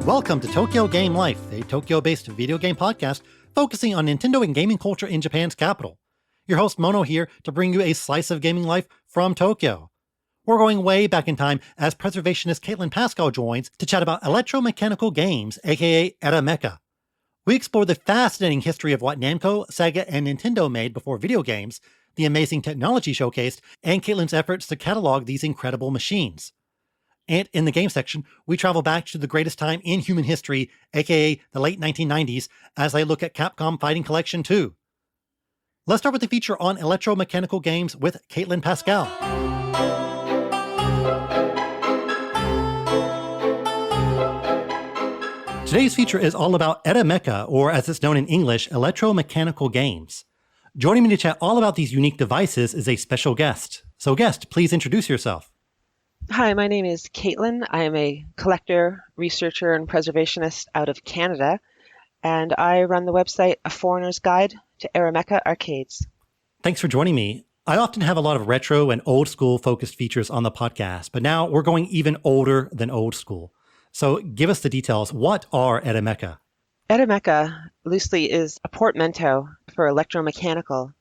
Welcome to Tokyo Game Life, a Tokyo-based video game podcast focusing on Nintendo and gaming culture in Japan's capital. Your host Mono here to bring you a slice of gaming life from Tokyo. We're going way back in time as preservationist Caitlyn Pascal joins to chat about electro-mechanical games, aka Electro-Mecha. We explore the fascinating history of what Namco, Sega, and Nintendo made before video games, the amazing technology showcased, and Caitlyn's efforts to catalog these incredible machines. And in the game section, we travel back to the greatest time in human history, aka the late 1990s, as I look at Capcom Fighting Collection 2. Let's start with the feature on electro-mechanical games with Caitlyn Pascal. Today's feature is all about Electro-Mecha, or as it's known in English, electro-mechanical games. Joining me to chat all about these unique devices is a special guest. So guest, please introduce yourself. Hi, my name is Caitlyn. I am a collector, researcher, and preservationist out of Canada, and I run the website A Foreigner's Guide to Electro-Mecha Arcades. Thanks for joining me. I often have a lot of retro and old school focused features on the podcast, but now we're going even older than old school. So give us the details. What are Electro-Mecha? Electro-Mecha loosely is a portmanteau for electromechanical.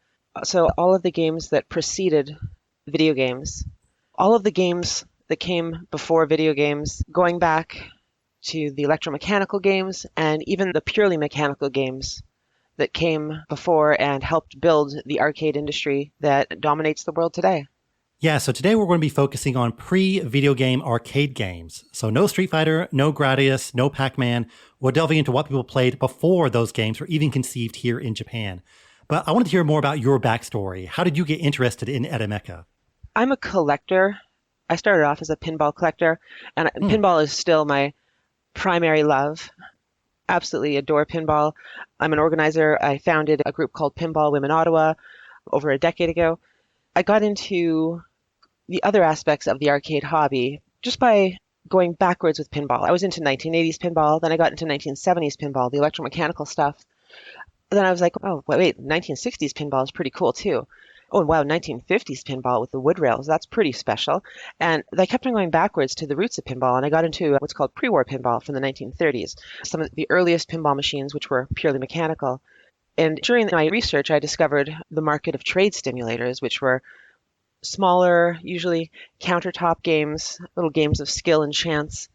So all of the games that preceded video games, all of the games that came before video games, going back to the electromechanical games and even the purely mechanical games that came before and helped build the arcade industry that dominates the world today. Yeah, so today we're going to be focusing on pre-video game arcade games. So no Street Fighter, no Gradius, no Pac-Man. We're delving into what people played before those games were even conceived here in Japan. But I wanted to hear more about your backstory. How did you get interested in Electro-Mecha? I'm a collector. I started off as a pinball collector, and pinball is still my primary love. Absolutely adore pinball. I'm an organizer. I founded a group called Pinball Women Ottawa over a decade ago. I got into the other aspects of the arcade hobby just by going backwards with pinball. I was into 1980s pinball, then I got into 1970s pinball, the electromechanical stuff. Then I was like, oh, wait, 1960s pinball is pretty cool too. Oh, wow, 1950s pinball with the wood rails, that's pretty special. And I kept on going backwards to the roots of pinball, and I got into what's called pre-war pinball from the 1930s, some of the earliest pinball machines, which were purely mechanical. And during my research, I discovered the market of trade stimulators, which were smaller, usually countertop games, little games of skill and chance.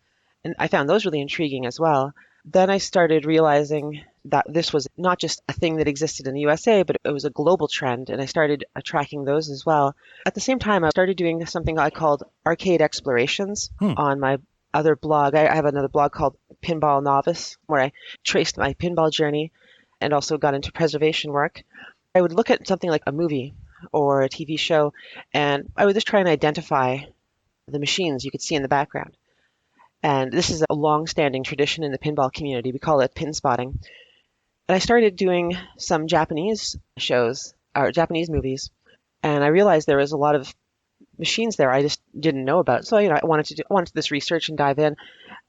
And I found those really intriguing as well. Then I started realizing that this was not just a thing that existed in the USA, but it was a global trend, and I started tracking those as well. At the same time, I started doing something I called arcade explorations on my other blog. I have another blog called Pinball Novice, where I traced my pinball journey and also got into preservation work. I would look at something like a movie or a TV show, and I would just try and identify the machines you could see in the background. And this is a long-standing tradition in the pinball community. We call it pin spotting. And I started doing some Japanese shows, or Japanese movies, and I realized there was a lot of machines there I just didn't know about. So I wanted this research and dive in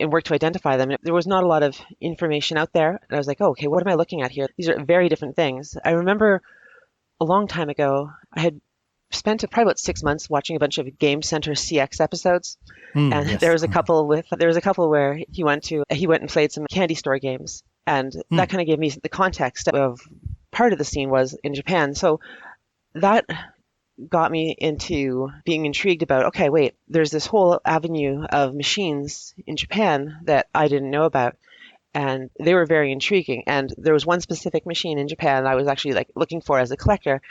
and work to identify them. There was not a lot of information out there, and I was like, oh, okay, what am I looking at here? These are very different things. I remember a long time ago, I had spent probably about 6 months watching a bunch of Game Center CX episodes, and yes. there was a couple where he went and played some candy store games, and that kind of gave me the context of part of the scene was in Japan. So that got me into being intrigued about, okay, wait, there's this whole avenue of machines in Japan that I didn't know about. And they were very intriguing. And there was one specific machine in Japan I was actually looking for as a collector.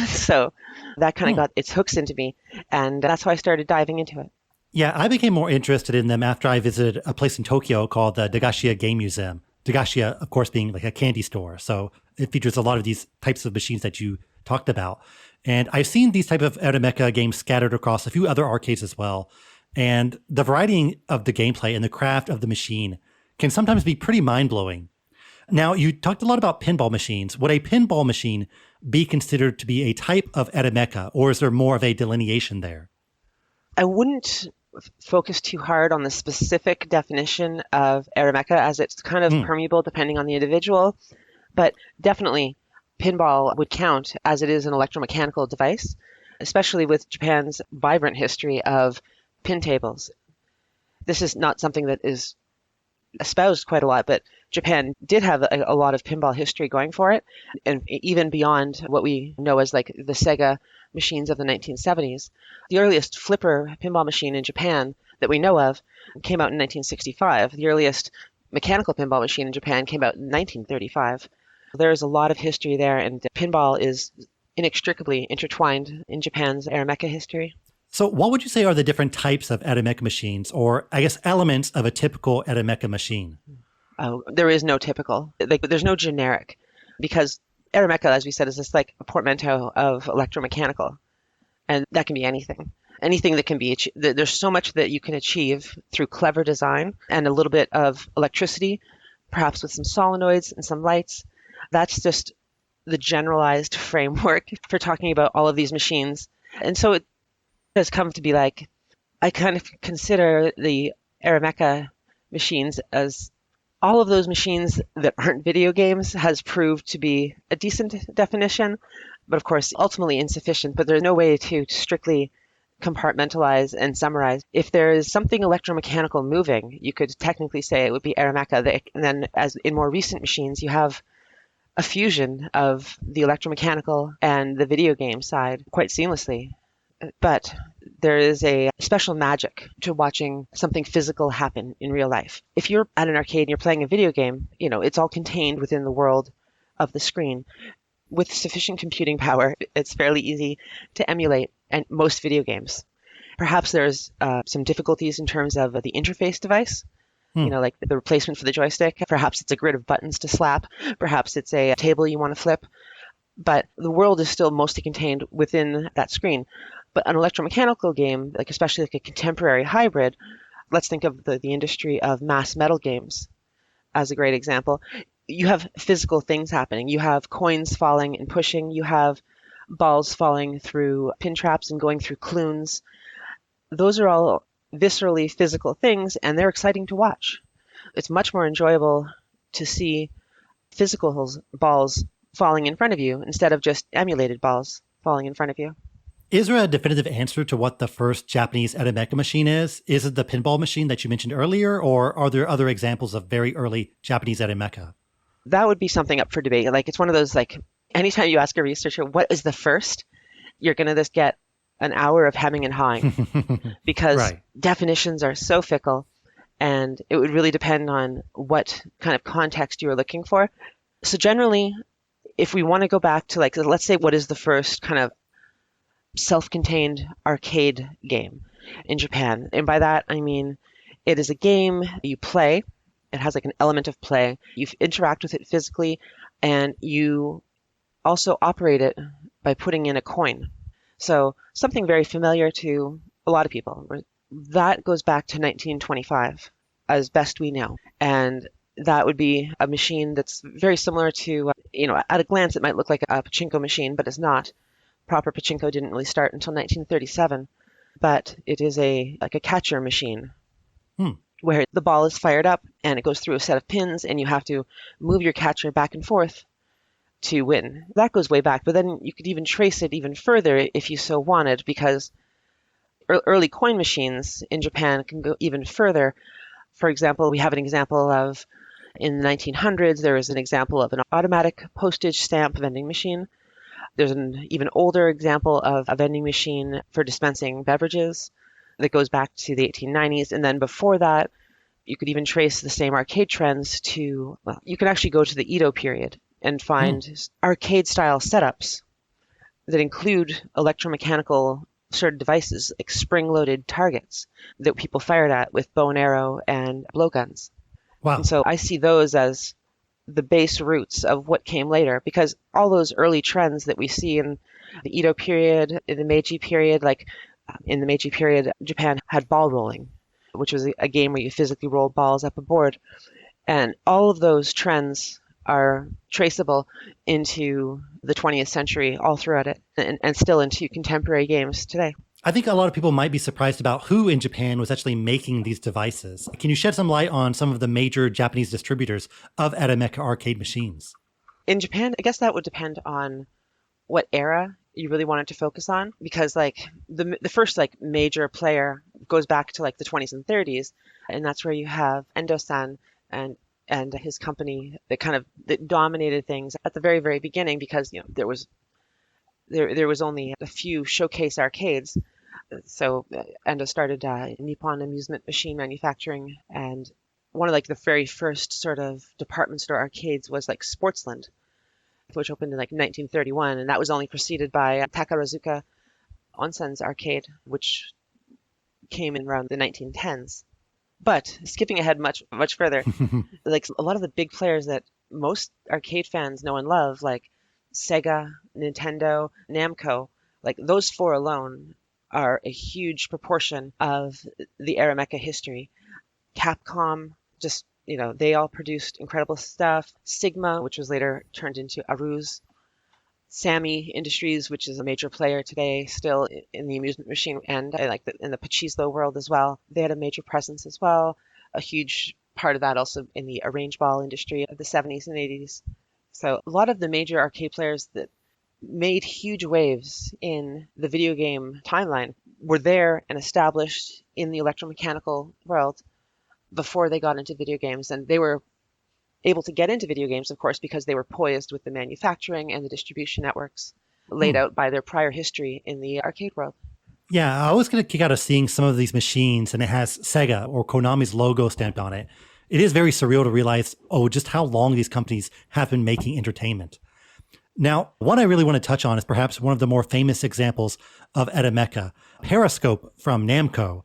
So that kind of got its hooks into me. And that's how I started diving into it. Yeah, I became more interested in them after I visited a place in Tokyo called the Dagashia Game Museum. Dagashia, of course, being like a candy store. So it features a lot of these types of machines that you talked about. And I've seen these type of Electro-Mecha games scattered across a few other arcades as well. And the variety of the gameplay and the craft of the machine can sometimes be pretty mind-blowing. Now, you talked a lot about pinball machines. Would a pinball machine be considered to be a type of Electro-Mecha, or is there more of a delineation there? I wouldn't focus too hard on the specific definition of Electro-Mecha, as it's kind of permeable depending on the individual. But definitely, pinball would count as it is an electromechanical device, especially with Japan's vibrant history of pin tables. This is not something that is espoused quite a lot, but Japan did have a lot of pinball history going for it, and even beyond what we know as like the Sega machines of the 1970s. The earliest flipper pinball machine in Japan that we know of came out in 1965. The earliest mechanical pinball machine in Japan came out in 1935. There's a lot of history there, and pinball is inextricably intertwined in Japan's Arameca history. So what would you say are the different types of Arameca machines, or I guess elements of a typical Arameca machine? Oh, there is no typical. Like, there's no generic, because Arameca, as we said, is just like a portmanteau of electromechanical, and that can be anything. Anything that can be there's so much that you can achieve through clever design and a little bit of electricity, perhaps with some solenoids and some lights. That's just the generalized framework for talking about all of these machines. And so it has come to be like, I kind of consider the Arameca machines as all of those machines that aren't video games has proved to be a decent definition, but of course ultimately insufficient. But there's no way to strictly compartmentalize and summarize. If there is something electromechanical moving, you could technically say it would be Arameca. And then as in more recent machines, you have a fusion of the electromechanical and the video game side quite seamlessly. But there is a special magic to watching something physical happen in real life. If you're at an arcade and you're playing a video game, it's all contained within the world of the screen. With sufficient computing power, it's fairly easy to emulate most video games. Perhaps there's some difficulties in terms of the interface device, like the replacement for the joystick. Perhaps it's a grid of buttons to slap. Perhaps it's a table you want to flip. But the world is still mostly contained within that screen. But an electromechanical game, like especially like a contemporary hybrid, let's think of the industry of mass metal games as a great example. You have physical things happening. You have coins falling and pushing. You have balls falling through pin traps and going through clunes. Those are all viscerally physical things, and they're exciting to watch. It's much more enjoyable to see physical balls falling in front of you instead of just emulated balls falling in front of you. Is there a definitive answer to what the first Japanese Arameca machine is? Is it the pinball machine that you mentioned earlier, or are there other examples of very early Japanese Arameca? That would be something up for debate. Like, it's one of those, like, anytime you ask a researcher, what is the first, you're going to just get an hour of hemming and hawing because Right. definitions are so fickle, and it would really depend on what kind of context you were looking for. So generally, if we want to go back to, like, let's say, what is the first kind of self-contained arcade game in Japan? And by that, I mean, it is a game you play. It has like an element of play. You interact with it physically, and you also operate it by putting in a coin. So something very familiar to a lot of people. That goes back to 1925, as best we know. And that would be a machine that's very similar to, at a glance, it might look like a pachinko machine, but it's not. Proper pachinko didn't really start until 1937, but it is like a catcher machine where the ball is fired up and it goes through a set of pins, and you have to move your catcher back and forth to win. That goes way back, but then you could even trace it even further if you so wanted, because early coin machines in Japan can go even further. For example, we have an example of, in the 1900s, there was an example of an automatic postage stamp vending machine. There's an even older example of a vending machine for dispensing beverages that goes back to the 1890s. And then before that, you could even trace the same arcade trends to, well, you can actually go to the Edo period and find arcade-style setups that include electromechanical sort of devices, like spring-loaded targets that people fired at with bow and arrow and blowguns. Wow. And so I see those as the base roots of what came later, because all those early trends that we see in the Edo period, in the Meiji period, like in the Meiji period, Japan had ball rolling, which was a game where you physically rolled balls up a board. And all of those trends are traceable into the 20th century, all throughout it, and still into contemporary games today. I think a lot of people might be surprised about who in Japan was actually making these devices. Can you shed some light on some of the major Japanese distributors of Arameca arcade machines? In Japan, I guess that would depend on what era you really wanted to focus on, because like the first like major player goes back to like the 20s and 30s, and that's where you have Endo-san and his company that dominated things at the very, very beginning, because there was only a few showcase arcades. So Endo started Nippon Amusement Machine Manufacturing, and one of the very first sort of department store arcades was like Sportsland, which opened in 1931, and that was only preceded by Takarazuka Onsen's arcade, which came in around the 1910s. But skipping ahead much further, a lot of the big players that most arcade fans know and love, like Sega, Nintendo, Namco, those four alone are a huge proportion of the Arameca history. Capcom, just, they all produced incredible stuff. Sigma, which was later turned into Aruz. Sammy Industries, which is a major player today, still in the amusement machine, and in the Pachislo world as well. They had a major presence as well. A huge part of that also in the arrange ball industry of the 70s and 80s. So a lot of the major arcade players that made huge waves in the video game timeline were there and established in the electromechanical world before they got into video games. And they were able to get into video games, of course, because they were poised with the manufacturing and the distribution networks laid out by their prior history in the arcade world. Yeah, I always get a kick out of seeing some of these machines and it has Sega or Konami's logo stamped on it. It is very surreal to realize, just how long these companies have been making entertainment. Now, what I really want to touch on is perhaps one of the more famous examples of Arameca, Periscope from Namco,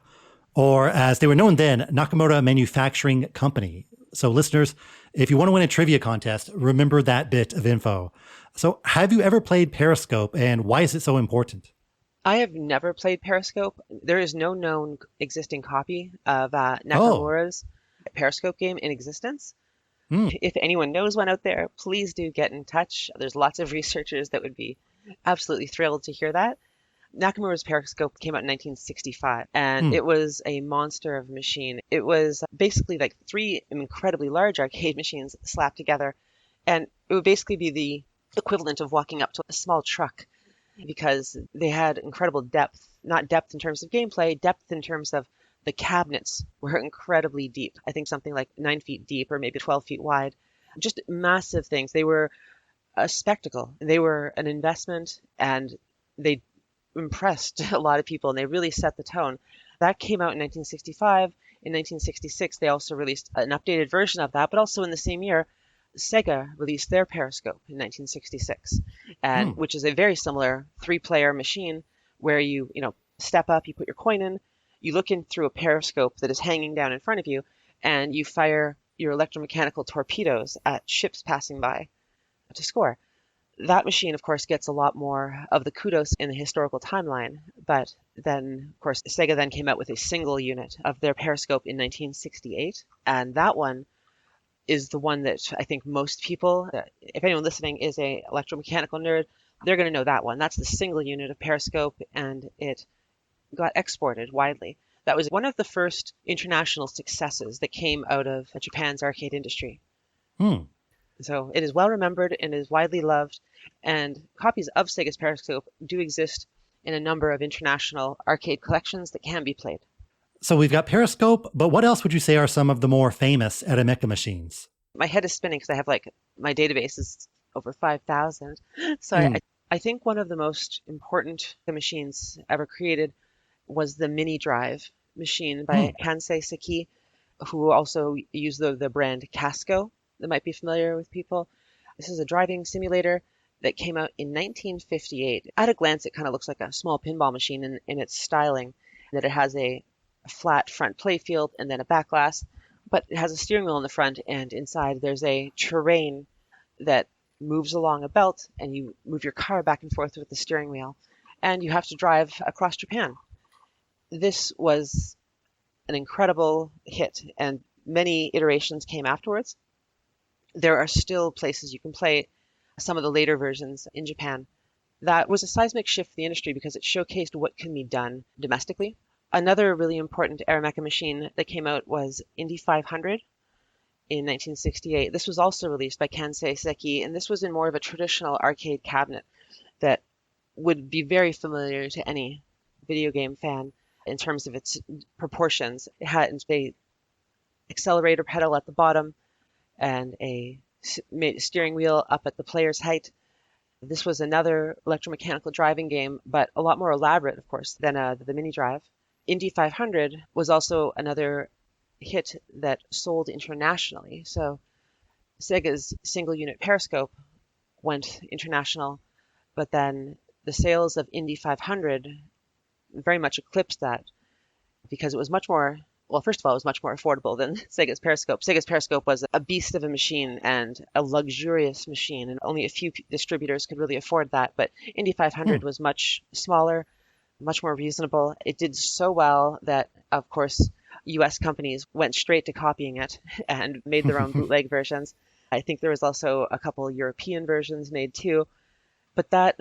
or as they were known then, Nakamura Manufacturing Company. So listeners, if you want to win a trivia contest, remember that bit of info. So have you ever played Periscope, and why is it so important? I have never played Periscope. There is no known existing copy of Nakamura's Periscope game in existence. If anyone knows one out there, please do get in touch. There's lots of researchers that would be absolutely thrilled to hear that. Nakamura's Periscope came out in 1965, and it was a monster of a machine. It was basically like three incredibly large arcade machines slapped together, and it would basically be the equivalent of walking up to a small truck, because they had incredible depth, not depth in terms of gameplay, depth in terms of the cabinets were incredibly deep. I think something like 9 feet deep or maybe 12 feet wide. Just massive things. They were a spectacle. They were an investment, and they impressed a lot of people, and they really set the tone. That came out in 1965. In 1966, they also released an updated version of that, but also in the same year, Sega released their Periscope in 1966, and which is a very similar three-player machine where you step up, you put your coin in, you look in through a periscope that is hanging down in front of you, and you fire your electromechanical torpedoes at ships passing by to score. That machine, of course, gets a lot more of the kudos in the historical timeline, but then, of course, Sega then came out with a single unit of their Periscope in 1968, and that one is the one that I think most people, if anyone listening is a electromechanical nerd, they're going to know that one. That's the single unit of Periscope, and it got exported widely. That was one of the first international successes that came out of Japan's arcade industry. So it is well remembered and is widely loved, and copies of Sega's Periscope do exist in a number of international arcade collections that can be played. So we've got Periscope, but what else would you say are some of the more famous Arameca machines? My head is spinning because I have my database is over 5,000. So I think one of the most important machines ever created was the Mini Drive machine by Kansei Seki, who also used the brand Casco that might be familiar with people. This is a driving simulator that came out in 1958. At a glance, it kind of looks like a small pinball machine in its styling, that it has a flat front playfield and then a back glass, but it has a steering wheel in the front, and inside there's a terrain that moves along a belt, and you move your car back and forth with the steering wheel, and you have to drive across Japan. This was an incredible hit, and many iterations came afterwards. There are still places you can play some of the later versions in Japan. That was a seismic shift for the industry because it showcased what can be done domestically. Another really important Arameca machine that came out was Indy 500 in 1968. This was also released by Kansei Seki, and this was in more of a traditional arcade cabinet that would be very familiar to any video game fan in terms of its proportions. They accelerator pedal at the bottom and a steering wheel up at the player's height. This was another electromechanical driving game, but a lot more elaborate, of course, than the Mini Drive. Indy 500 was also another hit that sold internationally. So Sega's single unit Periscope went international, but then the sales of Indy 500 very much eclipsed that because it was much more, well, first of all, it was much more affordable than Sega's Periscope. Sega's Periscope was a beast of a machine and a luxurious machine, and only a few distributors could really afford that. But Indy 500 was much smaller, much more reasonable. It did so well that, of course, US companies went straight to copying it and made their own bootleg versions. I think there was also a couple European versions made too. But that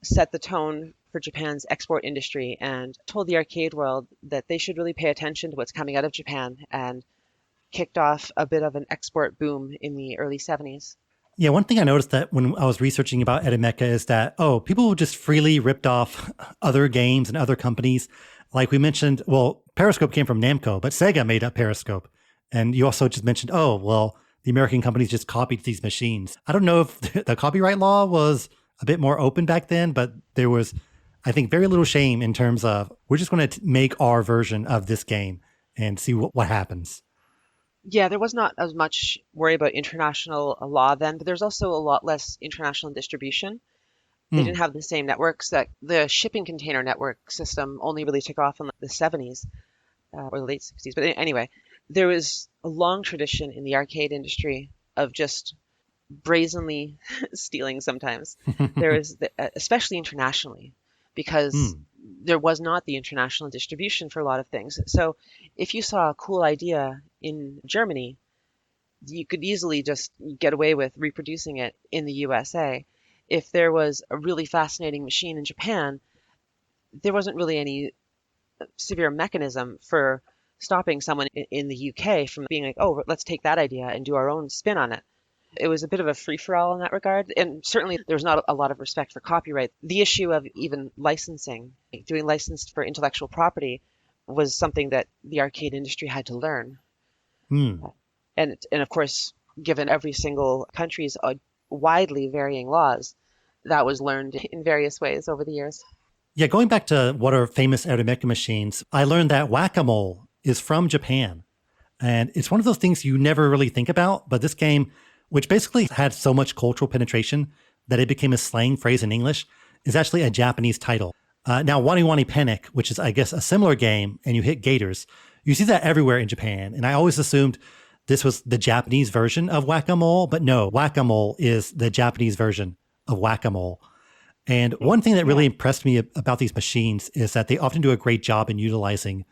set the tone for Japan's export industry and told the arcade world that they should really pay attention to what's coming out of Japan, and kicked off a bit of an export boom in the early 70s. Yeah, one thing I noticed that when I was researching about Edomecha is that, people just freely ripped off other games and other companies. Like we mentioned, well, Periscope came from Namco, but Sega made up Periscope. And you also just mentioned, the American companies just copied these machines. I don't know if the copyright law was a bit more open back then, but there was, I think, very little shame in terms of, we're just going to make our version of this game and see what happens. Yeah, there was not as much worry about international law then, but there's also a lot less international distribution. They didn't have the same networks. That the shipping container network system only really took off in the 70s or the late 60s. But anyway, there was a long tradition in the arcade industry of just brazenly stealing sometimes. There was, especially internationally, because there was not the international distribution for a lot of things. So if you saw a cool idea in Germany, you could easily just get away with reproducing it in the USA. If there was a really fascinating machine in Japan, there wasn't really any severe mechanism for stopping someone in the UK from being like, oh, let's take that idea and do our own spin on it. It was a bit of a free-for-all in that regard. And certainly there was not a lot of respect for copyright. The issue of even licensing, doing licensed for intellectual property, was something that the arcade industry had to learn. And of course, given every single country's widely varying laws, that was learned in various ways over the years. Yeah, going back to what are famous Edomecha machines, I learned that Whack-A-Mole is from Japan. And it's one of those things you never really think about, but this game, which basically had so much cultural penetration that it became a slang phrase in English, is actually a Japanese title. Now, Wani Wani Panic, which is, I guess, a similar game, and you hit gators, you see that everywhere in Japan. And I always assumed this was the Japanese version of Whack-A-Mole, but no, Whack-A-Mole is the Japanese version of Whack-A-Mole. And one thing that really impressed me about these machines is that they often do a great job in utilizing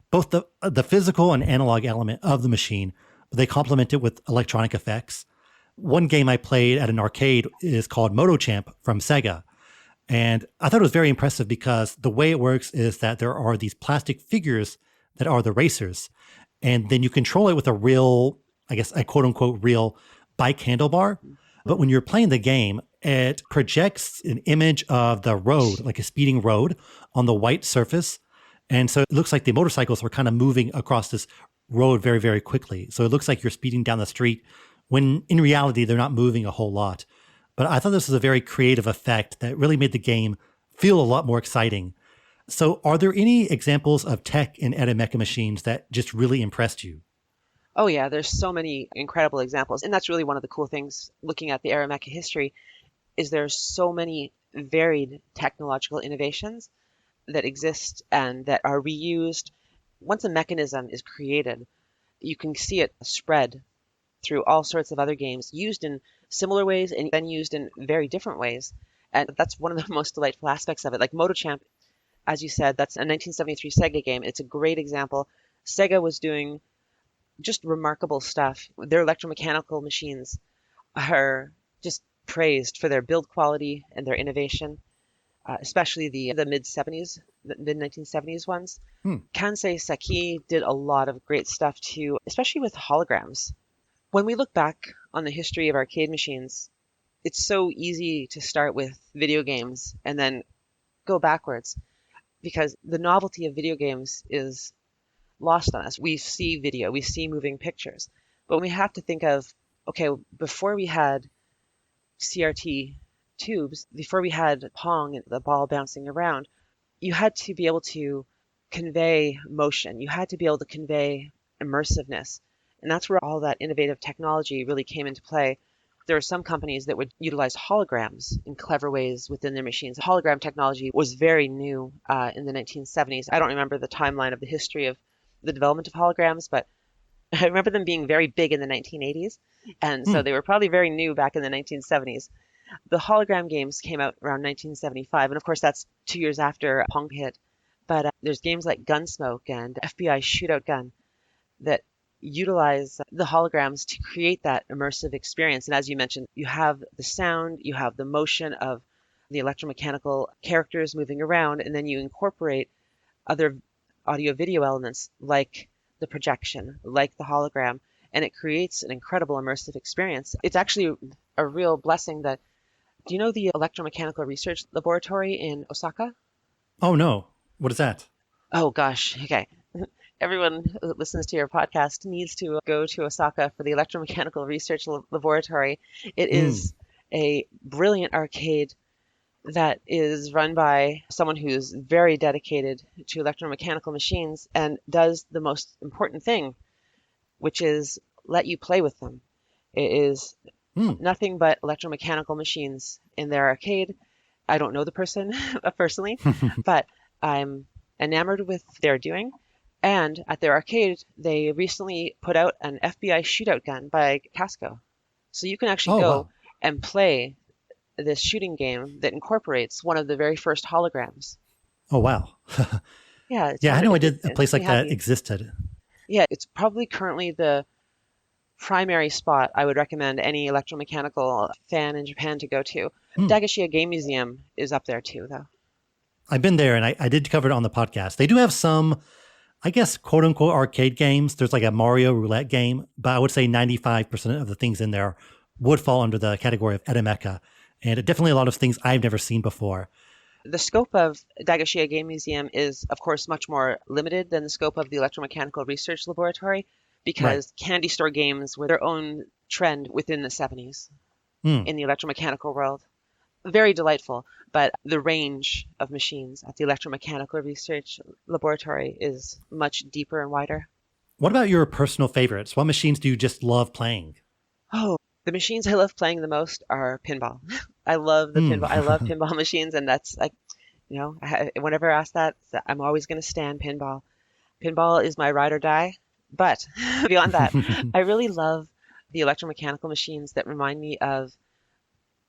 both the physical and analog element of the machine, but they complement it with electronic effects. One game I played at an arcade is called Moto Champ from Sega. And I thought it was very impressive because the way it works is that there are these plastic figures that are the racers. And then you control it with a real, I guess, a quote unquote real bike handlebar. But when you're playing the game, it projects an image of the road, like a speeding road on the white surface. And so it looks like the motorcycles are kind of moving across this road very, very quickly. So it looks like you're speeding down the street when in reality, they're not moving a whole lot. But I thought this was a very creative effect that really made the game feel a lot more exciting. So are there any examples of tech in Edomecha machines that just really impressed you? Oh yeah, there's so many incredible examples. And that's really one of the cool things looking at the Edomecha history, is there's so many varied technological innovations that exist and that are reused. Once a mechanism is created, you can see it spread through all sorts of other games, used in similar ways and then used in very different ways. And that's one of the most delightful aspects of it. Like MotoChamp, as you said, that's a 1973 Sega game. It's a great example. Sega was doing just remarkable stuff. Their electromechanical machines are just praised for their build quality and their innovation, especially the mid-70s, the mid-1970s ones. Kansei Seki did a lot of great stuff too, especially with holograms. When we look back on the history of arcade machines, it's so easy to start with video games and then go backwards, because the novelty of video games is lost on us. We see video, we see moving pictures, but we have to think of, okay, before we had CRT tubes, before we had Pong and the ball bouncing around, you had to be able to convey motion. You had to be able to convey immersiveness. And that's where all that innovative technology really came into play. There are some companies that would utilize holograms in clever ways within their machines. Hologram technology was very new in the 1970s. I don't remember the timeline of the history of the development of holograms, but I remember them being very big in the 1980s. And so they were probably very new back in the 1970s. The hologram games came out around 1975. And of course, that's 2 years after Pong hit. But there's games like Gunsmoke and FBI Shootout Gun that utilize the holograms to create that immersive experience. And as you mentioned, you have the sound, you have the motion of the electromechanical characters moving around, and then you incorporate other audio video elements like the projection, like the hologram, and it creates an incredible immersive experience. It's actually a real blessing that, do you know the Electromechanical Research Laboratory in Osaka? Oh, no. What is that? Oh, gosh. Okay. Everyone who listens to your podcast needs to go to Osaka for the Electromechanical Research Laboratory. It is a brilliant arcade that is run by someone who's very dedicated to electromechanical machines and does the most important thing, which is let you play with them. It is nothing but electromechanical machines in their arcade. I don't know the person personally, but I'm enamored with what they're doing. And at their arcade, they recently put out an FBI Shootout Gun by Casco. So you can actually go and play this shooting game that incorporates one of the very first holograms. Oh, wow. Yeah. Yeah, I know a place like that existed. Yeah, it's probably currently the primary spot I would recommend any electromechanical fan in Japan to go to. Dagashiya Game Museum is up there too, though. I've been there, and I did cover it on the podcast. They do have some, I guess, quote unquote arcade games. There's like a Mario roulette game, but I would say 95% of the things in there would fall under the category of Edemeca. And definitely a lot of things I've never seen before. The scope of Dagashiya Game Museum is, of course, much more limited than the scope of the Electromechanical Research Laboratory, because candy store games were their own trend within the 70s in the electromechanical world. Very delightful, but the range of machines at the Electromechanical Research Laboratory is much deeper and wider. What about your personal favorites? What machines do you just love playing? Oh, the machines I love playing the most are pinball. I love the pinball. I love pinball machines, and that's like, whenever I ask that, I'm always going to stand pinball. Pinball is my ride or die. But beyond that, I really love the electromechanical machines that remind me of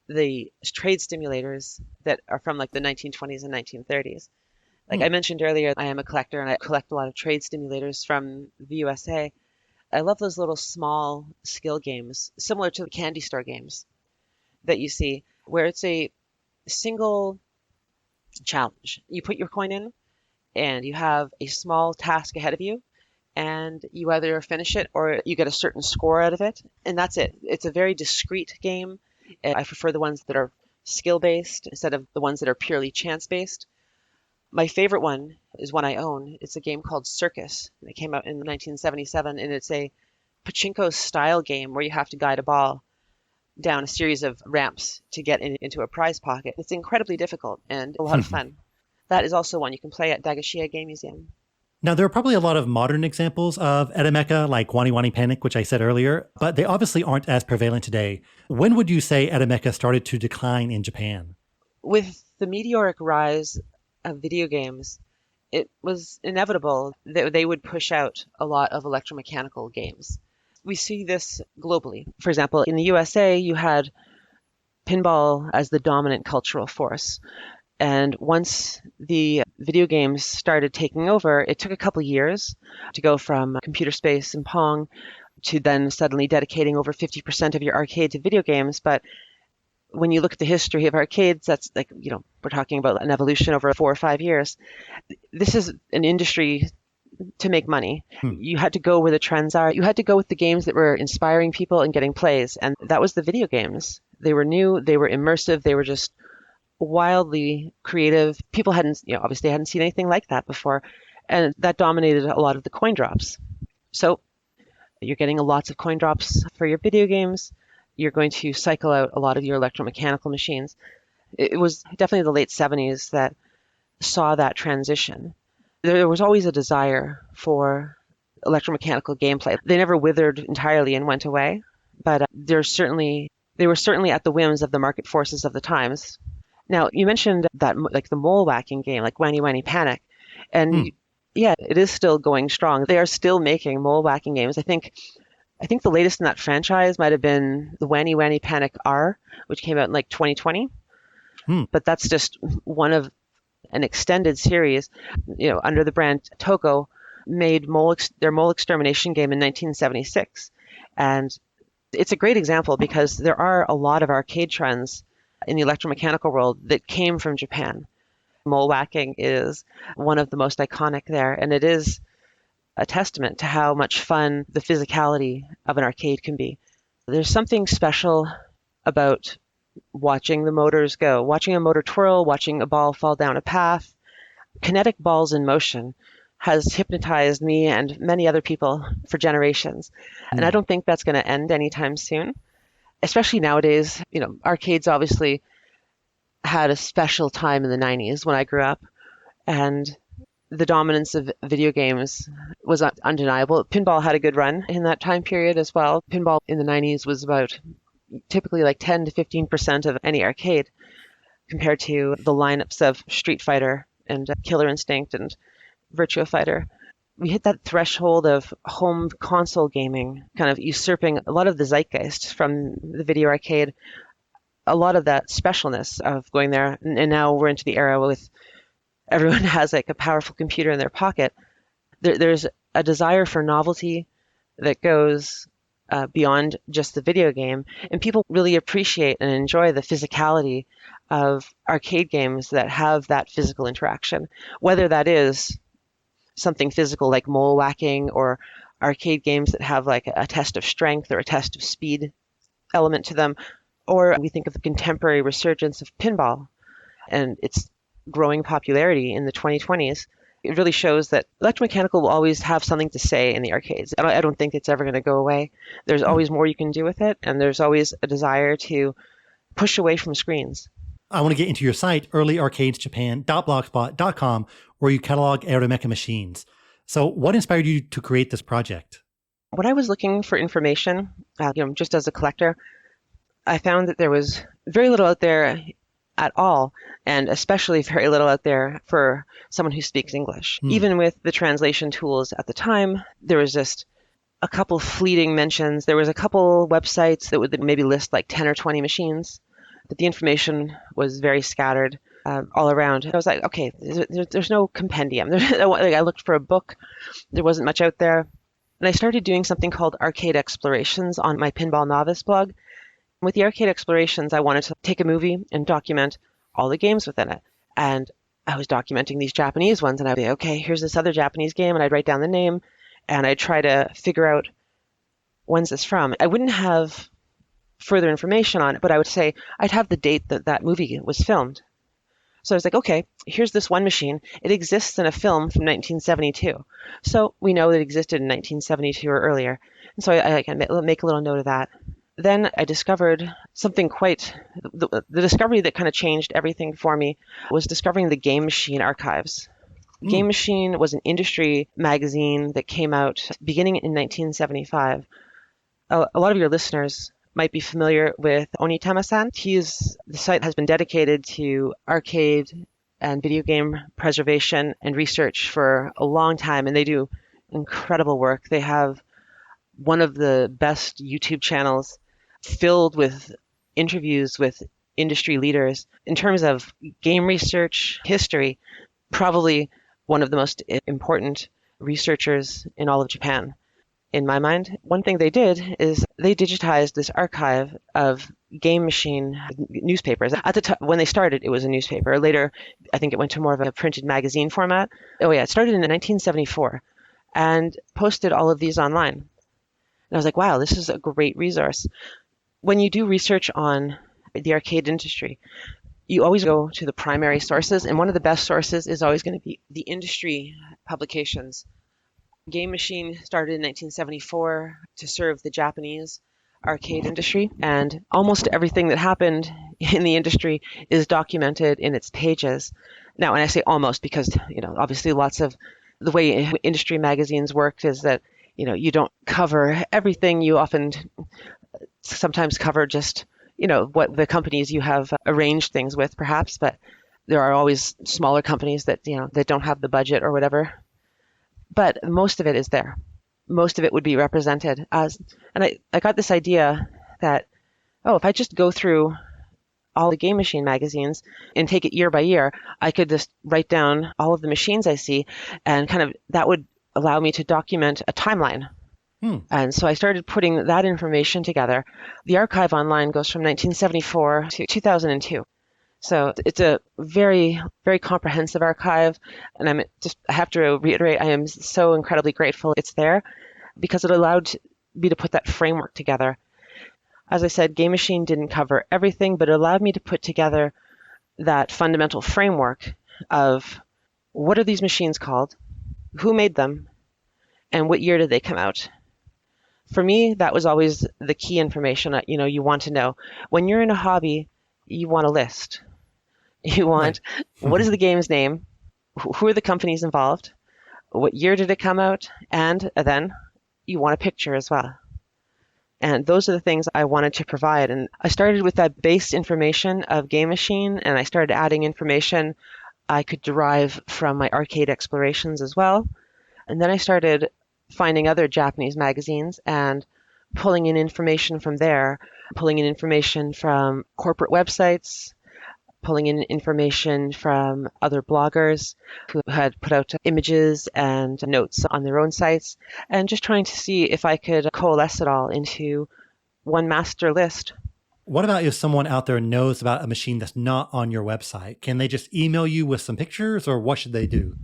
the trade stimulators that are from like the 1920s and 1930s. Like I mentioned earlier, I am a collector and I collect a lot of trade stimulators from the USA. I love those little small skill games, similar to the candy store games that you see, where it's a single challenge. You put your coin in and you have a small task ahead of you, and you either finish it or you get a certain score out of it, and that's it. It's a very discrete game. I prefer the ones that are skill-based instead of the ones that are purely chance-based. My favorite one is one I own. It's a game called Circus. It came out in 1977, and it's a pachinko-style game where you have to guide a ball down a series of ramps to get into a prize pocket. It's incredibly difficult and a lot of fun. That is also one you can play at Dagashiya Game Museum. Now, there are probably a lot of modern examples of Edemeca, like Wani Wani Panic, which I said earlier, but they obviously aren't as prevalent today. When would you say Edemeca started to decline in Japan? With the meteoric rise of video games, it was inevitable that they would push out a lot of electromechanical games. We see this globally. For example, in the USA, you had pinball as the dominant cultural force. And once the video games started taking over, it took a couple years to go from computer space and Pong to then suddenly dedicating over 50% of your arcade to video games. But when you look at the history of arcades, that's like, we're talking about an evolution over 4 or 5 years. This is an industry to make money. You had to go where the trends are. You had to go with the games that were inspiring people and getting plays. And that was the video games. They were new, they were immersive, they were just wildly creative. People hadn't seen anything like that before. and that dominated a lot of the coin drops. So you're getting lots of coin drops for your video games. You're going to cycle out a lot of your electromechanical machines. It was definitely the late 70s that saw that transition. There was always a desire for electromechanical gameplay. They never withered entirely and went away, but they were certainly at the whims of the market forces of the times. Now, you mentioned that like the mole whacking game, like Wanny Wanny Panic, and yeah, it is still going strong. They are still making mole whacking games. I think the latest in that franchise might have been the Wanny Wanny Panic R, which came out in like 2020. But that's just one of an extended series, under the brand Togo, made their mole extermination game in 1976. And it's a great example because there are a lot of arcade trends in the electromechanical world that came from Japan. Mole whacking is one of the most iconic there, and it is a testament to how much fun the physicality of an arcade can be. There's something special about watching the motors go, watching a motor twirl, watching a ball fall down a path. Kinetic balls in motion has hypnotized me and many other people for generations. And I don't think that's going to end anytime soon, especially nowadays. Arcades obviously had a special time in the 90s when I grew up, and the dominance of video games was undeniable. Pinball had a good run in that time period as well. Pinball in the 90s was about typically like 10 to 15% of any arcade, compared to the lineups of Street Fighter and Killer Instinct and Virtua Fighter. We hit that threshold of home console gaming, kind of usurping a lot of the zeitgeist from the video arcade, a lot of that specialness of going there. And now we're into the era with everyone has like a powerful computer in their pocket. There's a desire for novelty that goes beyond just the video game, and people really appreciate and enjoy the physicality of arcade games that have that physical interaction, whether that is something physical like mole whacking, or arcade games that have like a test of strength or a test of speed element to them, or we think of the contemporary resurgence of pinball and its growing popularity in the 2020s. It really shows that electromechanical will always have something to say in the arcades. I don't think it's ever going to go away. There's always more you can do with it, and there's always a desire to push away from screens. I want to get into your site, earlyarcadesjapan.blogspot.com, where you catalog Aeromecha machines. So what inspired you to create this project? When I was looking for information, just as a collector, I found that there was very little out there at all, and especially very little out there for someone who speaks English. Even with the translation tools at the time, there was just a couple fleeting mentions. There was a couple websites that would maybe list like 10 or 20 machines, but the information was very scattered all around. I was like, okay, there's no compendium. I looked for a book. There wasn't much out there. And I started doing something called Arcade Explorations on my Pinball Novice blog. With the Arcade Explorations, I wanted to take a movie and document all the games within it. And I was documenting these Japanese ones, and I'd be, okay, here's this other Japanese game, and I'd write down the name, and I'd try to figure out when's this from. I wouldn't have further information on it, but I would say I'd have the date that that movie was filmed. So I was like, okay, here's this one machine. It exists in a film from 1972. So we know it existed in 1972 or earlier. And so I can make a little note of that. Then I discovered something the discovery that kind of changed everything for me was discovering the Game Machine archives. Game Machine was an industry magazine that came out beginning in 1975. A lot of your listeners might be familiar with Onitama-san. The site has been dedicated to arcade and video game preservation and research for a long time, and they do incredible work. They have one of the best YouTube channels filled with interviews with industry leaders. In terms of game research history, probably one of the most important researchers in all of Japan. In my mind, one thing they did is they digitized this archive of Game Machine newspapers. At the time, when they started, it was a newspaper. Later, I think it went to more of a printed magazine format. Oh yeah, it started in 1974 and posted all of these online. And I was like, wow, this is a great resource. When you do research on the arcade industry, you always go to the primary sources, and one of the best sources is always going to be the industry publications. Game Machine started in 1974 to serve the Japanese arcade industry, and almost everything that happened in the industry is documented in its pages. Now, and I say almost because, obviously lots of the way industry magazines worked is that, you don't cover everything. You often sometimes cover just, what the companies you have arranged things with, perhaps, but there are always smaller companies that, that don't have the budget or whatever. But most of it is there. Most of it would be represented as, and I got this idea that, if I just go through all the Game Machine magazines and take it year by year, I could just write down all of the machines I see, and kind of that would allow me to document a timeline. And so I started putting that information together. The archive online goes from 1974 to 2002. So it's a very, very comprehensive archive. And I have to reiterate, I am so incredibly grateful it's there because it allowed me to put that framework together. As I said, Game Machine didn't cover everything, but it allowed me to put together that fundamental framework of what are these machines called, who made them, and what year did they come out. For me, that was always the key information that, you want to know. When you're in a hobby, you want a list. You want, what is the game's name? Who are the companies involved? What year did it come out? And then you want a picture as well. And those are the things I wanted to provide. And I started with that base information of Game Machine, and I started adding information I could derive from my arcade explorations as well. And then I started finding other Japanese magazines and pulling in information from there, pulling in information from corporate websites, pulling in information from other bloggers who had put out images and notes on their own sites, and just trying to see if I could coalesce it all into one master list. What about if someone out there knows about a machine that's not on your website? Can they just email you with some pictures, or what should they do?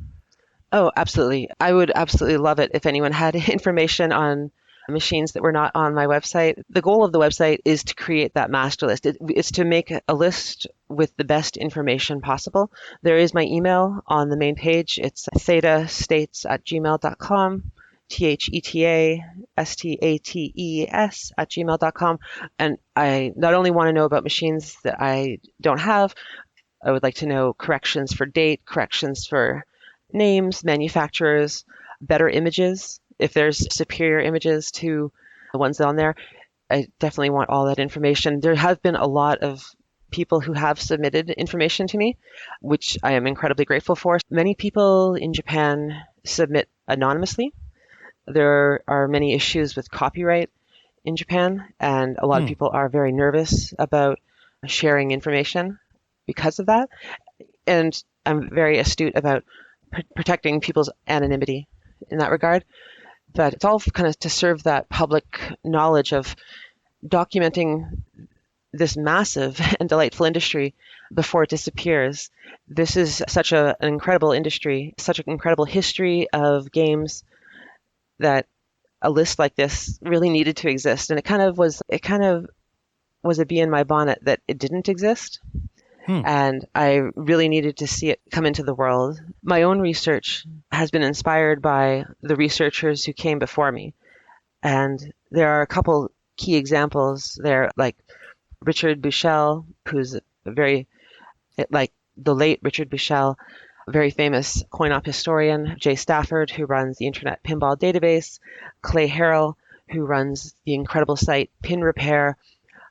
Oh, absolutely. I would absolutely love it if anyone had information on machines that were not on my website. The goal of the website is to create that master list. It's to make a list with the best information possible. There is my email on the main page. It's thetastates@gmail.com, thetastates@gmail.com. And I not only want to know about machines that I don't have, I would like to know corrections for date, corrections for names, manufacturers, better images. If there's superior images to the ones on there, I definitely want all that information. There have been a lot of people who have submitted information to me, which I am incredibly grateful for. Many people in Japan submit anonymously. There are many issues with copyright in Japan, and a lot of people are very nervous about sharing information because of that. And I'm very astute about protecting people's anonymity in that regard. But it's all kind of to serve that public knowledge of documenting this massive and delightful industry before it disappears. This is such an incredible industry, such an incredible history of games, that a list like this really needed to exist. And it kind of was a bee in my bonnet that it didn't exist. And I really needed to see it come into the world. My own research has been inspired by the researchers who came before me. And there are a couple key examples there, like Richard Buchel, who's like the late Richard Buchel, a very famous coin-op historian, Jay Stafford, who runs the Internet Pinball Database, Clay Harrell, who runs the incredible site Pin Repair,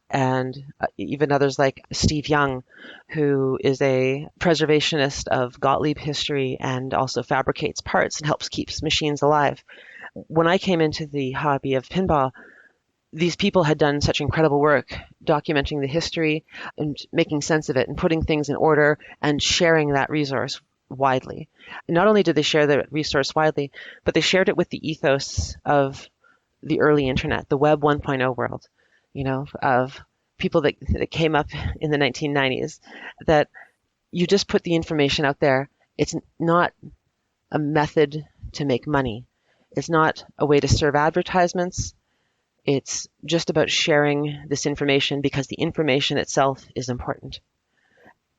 and even others like Steve Young, who is a preservationist of Gottlieb history and also fabricates parts and helps keep machines alive. When I came into the hobby of pinball, these people had done such incredible work documenting the history and making sense of it and putting things in order and sharing that resource widely. And not only did they share the resource widely, but they shared it with the ethos of the early internet, the Web 1.0 world, of people that came up in the 1990s, that you just put the information out there. It's not a method to make money. It's not a way to serve advertisements. It's just about sharing this information because the information itself is important.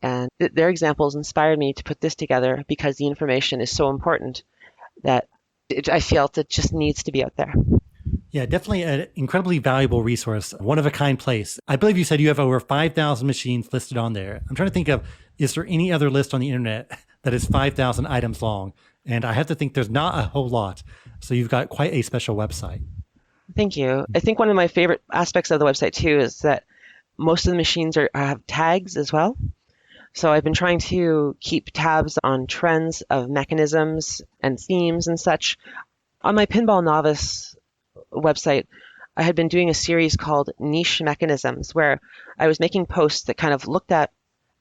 And their examples inspired me to put this together because the information is so important that I felt it just needs to be out there. Yeah, definitely an incredibly valuable resource, one of a kind place. I believe you said you have over 5,000 machines listed on there. I'm trying to think of, is there any other list on the internet that is 5,000 items long? And I have to think there's not a whole lot. So you've got quite a special website. Thank you. I think one of my favorite aspects of the website too is that most of the machines have tags as well. So I've been trying to keep tabs on trends of mechanisms and themes and such. On my Pinball Novice website, I had been doing a series called Niche Mechanisms, where I was making posts that kind of looked at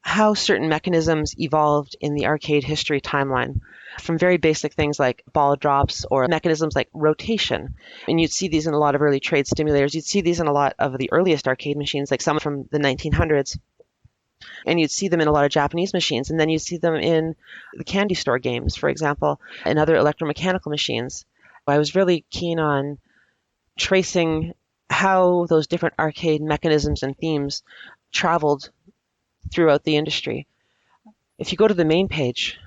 how certain mechanisms evolved in the arcade history timeline, from very basic things like ball drops or mechanisms like rotation. And you'd see these in a lot of early trade stimulators. You'd see these in a lot of the earliest arcade machines, like some from the 1900s. And you'd see them in a lot of Japanese machines. And then you'd see them in the candy store games, for example, and other electromechanical machines. I was really keen on tracing how those different arcade mechanisms and themes traveled throughout the industry. If you go to the main page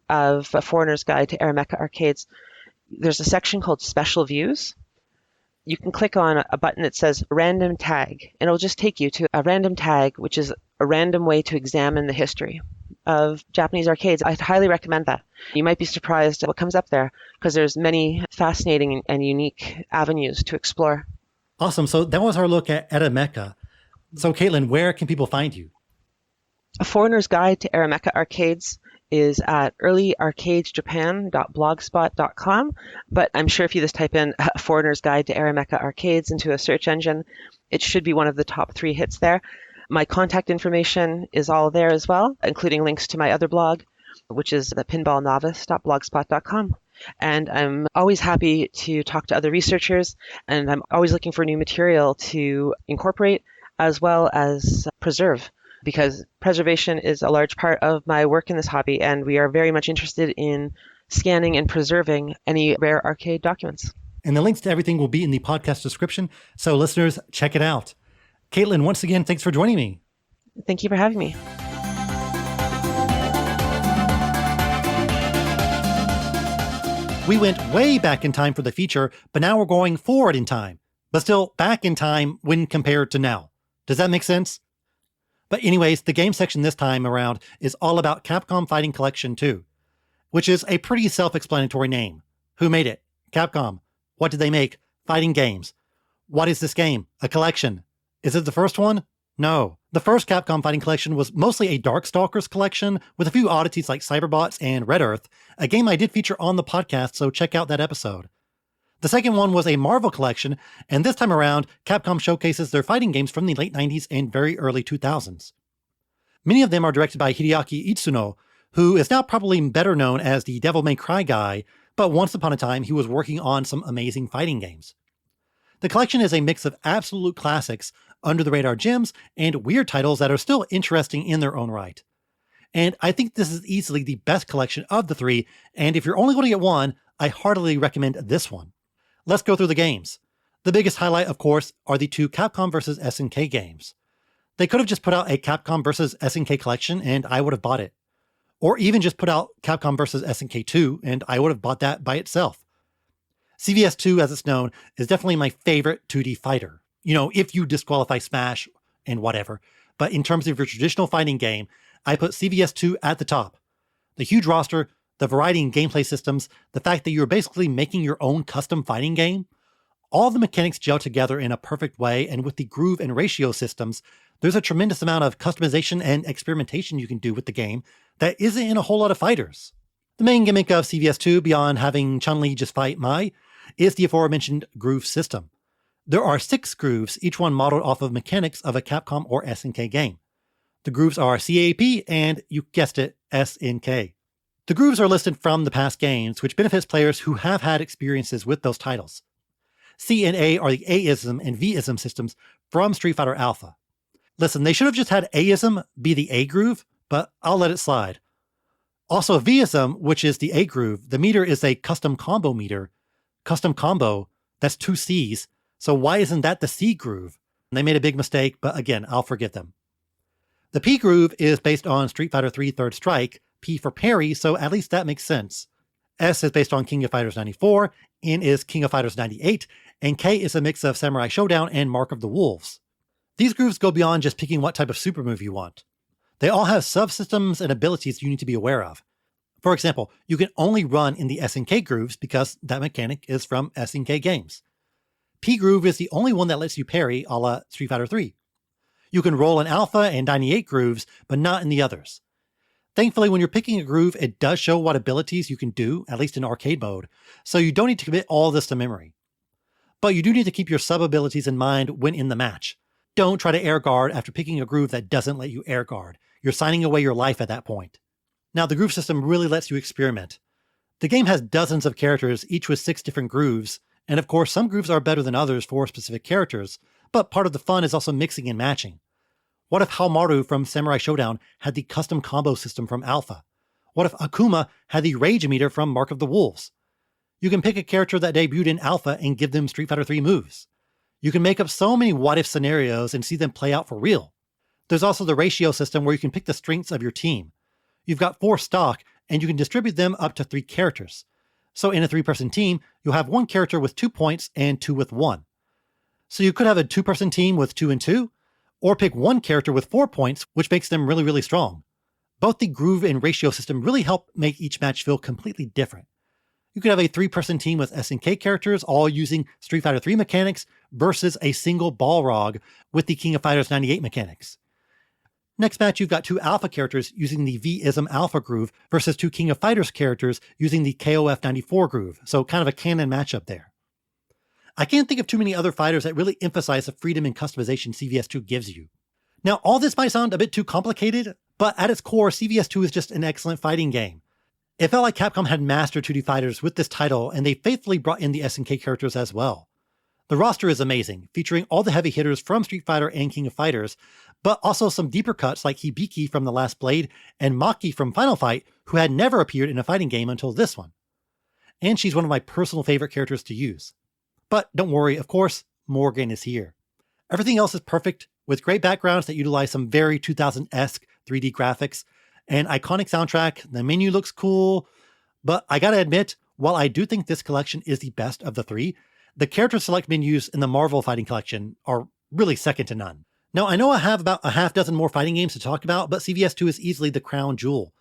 of A Foreigner's Guide to Arameca Arcades, there's a section called Special Views. You can click on a button that says Random Tag, and it'll just take you to a random tag, which is a random way to examine the history of Japanese arcades. I'd highly recommend that. You might be surprised at what comes up there, because there's many fascinating and unique avenues to explore. Awesome. So that was our look at Arameca. So Caitlyn, where can people find you? A Foreigner's Guide to Arameca Arcades is at earlyarcadesjapan.blogspot.com, but I'm sure if you just type in A Foreigner's Guide to Arameca Arcades into a search engine, it should be one of the top 3 hits there. My contact information is all there as well, including links to my other blog, which is the pinballnovice.blogspot.com. And I'm always happy to talk to other researchers, and I'm always looking for new material to incorporate as well as preserve, because preservation is a large part of my work in this hobby, and we are very much interested in scanning and preserving any rare arcade documents. And the links to everything will be in the podcast description, so listeners, check it out. Caitlyn, once again, thanks for joining me. Thank you for having me. We went way back in time for the feature, but now we're going forward in time, but still back in time when compared to now. Does that make sense? But anyways, the game section this time around is all about Capcom Fighting Collection 2, which is a pretty self-explanatory name. Who made it? Capcom. What did they make? Fighting games. What is this game? A collection. Is it the first one? No. The first Capcom Fighting Collection was mostly a Darkstalkers collection with a few oddities like Cyberbots and Red Earth, a game I did feature on the podcast, so check out that episode. The second one was a Marvel collection, and this time around, Capcom showcases their fighting games from the late 90s and very early 2000s. Many of them are directed by Hideaki Itsuno, who is now probably better known as the Devil May Cry guy, but once upon a time he was working on some amazing fighting games. The collection is a mix of absolute classics, under-the-radar gems, and weird titles that are still interesting in their own right. And I think this is easily the best collection of the 3, and if you're only going to get one, I heartily recommend this one. Let's go through the games. The biggest highlight, of course, are the 2 Capcom vs. SNK games. They could have just put out a Capcom vs. SNK collection and I would have bought it. Or even just put out Capcom vs. SNK 2 and I would have bought that by itself. CVS 2, as it's known, is definitely my favorite 2D fighter. You know, if you disqualify Smash and whatever. But in terms of your traditional fighting game, I put CVS 2 at the top. The huge roster, the variety in gameplay systems, the fact that you're basically making your own custom fighting game, all the mechanics gel together in a perfect way, and with the groove and ratio systems, there's a tremendous amount of customization and experimentation you can do with the game that isn't in a whole lot of fighters. The main gimmick of CVS 2, beyond having Chun-Li just fight Mai, is the aforementioned groove system. There are 6 grooves, each one modeled off of mechanics of a Capcom or SNK game. The grooves are CAP and, you guessed it, SNK. The grooves are listed from the past games, which benefits players who have had experiences with those titles. C and A are the A-ism and V-ism systems from Street Fighter Alpha. Listen, they should have just had A-ism be the A groove, but I'll let it slide. Also, V-ism, which is the A groove, the meter is a custom combo meter. Custom combo, that's 2 C's, so why isn't that the C groove? They made a big mistake, but again, I'll forgive them. The P groove is based on Street Fighter III Third Strike, P for parry, so at least that makes sense. S is based on King of Fighters 94, N is King of Fighters 98, and K is a mix of Samurai Showdown and Mark of the Wolves. These grooves go beyond just picking what type of super move you want. They all have subsystems and abilities you need to be aware of. For example, you can only run in the SNK grooves because that mechanic is from SNK games. P groove is the only one that lets you parry a la Street Fighter 3. You can roll in Alpha and 98 grooves, but not in the others. Thankfully, when you're picking a groove, it does show what abilities you can do, at least in arcade mode, so you don't need to commit all this to memory. But you do need to keep your sub-abilities in mind when in the match. Don't try to air guard after picking a groove that doesn't let you air guard. You're signing away your life at that point. Now, the groove system really lets you experiment. The game has dozens of characters, each with 6 different grooves, and of course some grooves are better than others for specific characters, but part of the fun is also mixing and matching. What if Haomaru from Samurai Showdown had the custom combo system from Alpha? What if Akuma had the rage meter from Mark of the Wolves? You can pick a character that debuted in Alpha and give them Street Fighter 3 moves. You can make up so many what-if scenarios and see them play out for real. There's also the ratio system where you can pick the strengths of your team. You've got 4 stock, and you can distribute them up to 3 characters. So in a 3-person team, you'll have 1 character with 2 points and 2 with 1. So you could have a 2-person team with 2 and 2, or pick 1 character with 4 points, which makes them really, really strong. Both the groove and ratio system really help make each match feel completely different. You could have a 3-person team with SNK characters, all using Street Fighter 3 mechanics, versus a single Balrog with the King of Fighters 98 mechanics. Next match, you've got 2 Alpha characters using the V-ism Alpha groove versus 2 King of Fighters characters using the KOF 94 groove, so kind of a canon matchup there. I can't think of too many other fighters that really emphasize the freedom and customization CVS2 gives you. Now, all this might sound a bit too complicated, but at its core, CVS2 is just an excellent fighting game. It felt like Capcom had mastered 2D fighters with this title, and they faithfully brought in the SNK characters as well. The roster is amazing, featuring all the heavy hitters from Street Fighter and King of Fighters, but also some deeper cuts like Hibiki from The Last Blade and Maki from Final Fight, who had never appeared in a fighting game until this one. And she's one of my personal favorite characters to use. But don't worry, of course, Morgan is here. Everything else is perfect, with great backgrounds that utilize some very 2000-esque 3D graphics, an iconic soundtrack, the menu looks cool, but I gotta admit, while I do think this collection is the best of the 3, the character select menus in the Marvel Fighting Collection are really second to none. Now, I know I have about a half dozen more fighting games to talk about, but CVS2 is easily the crown jewel.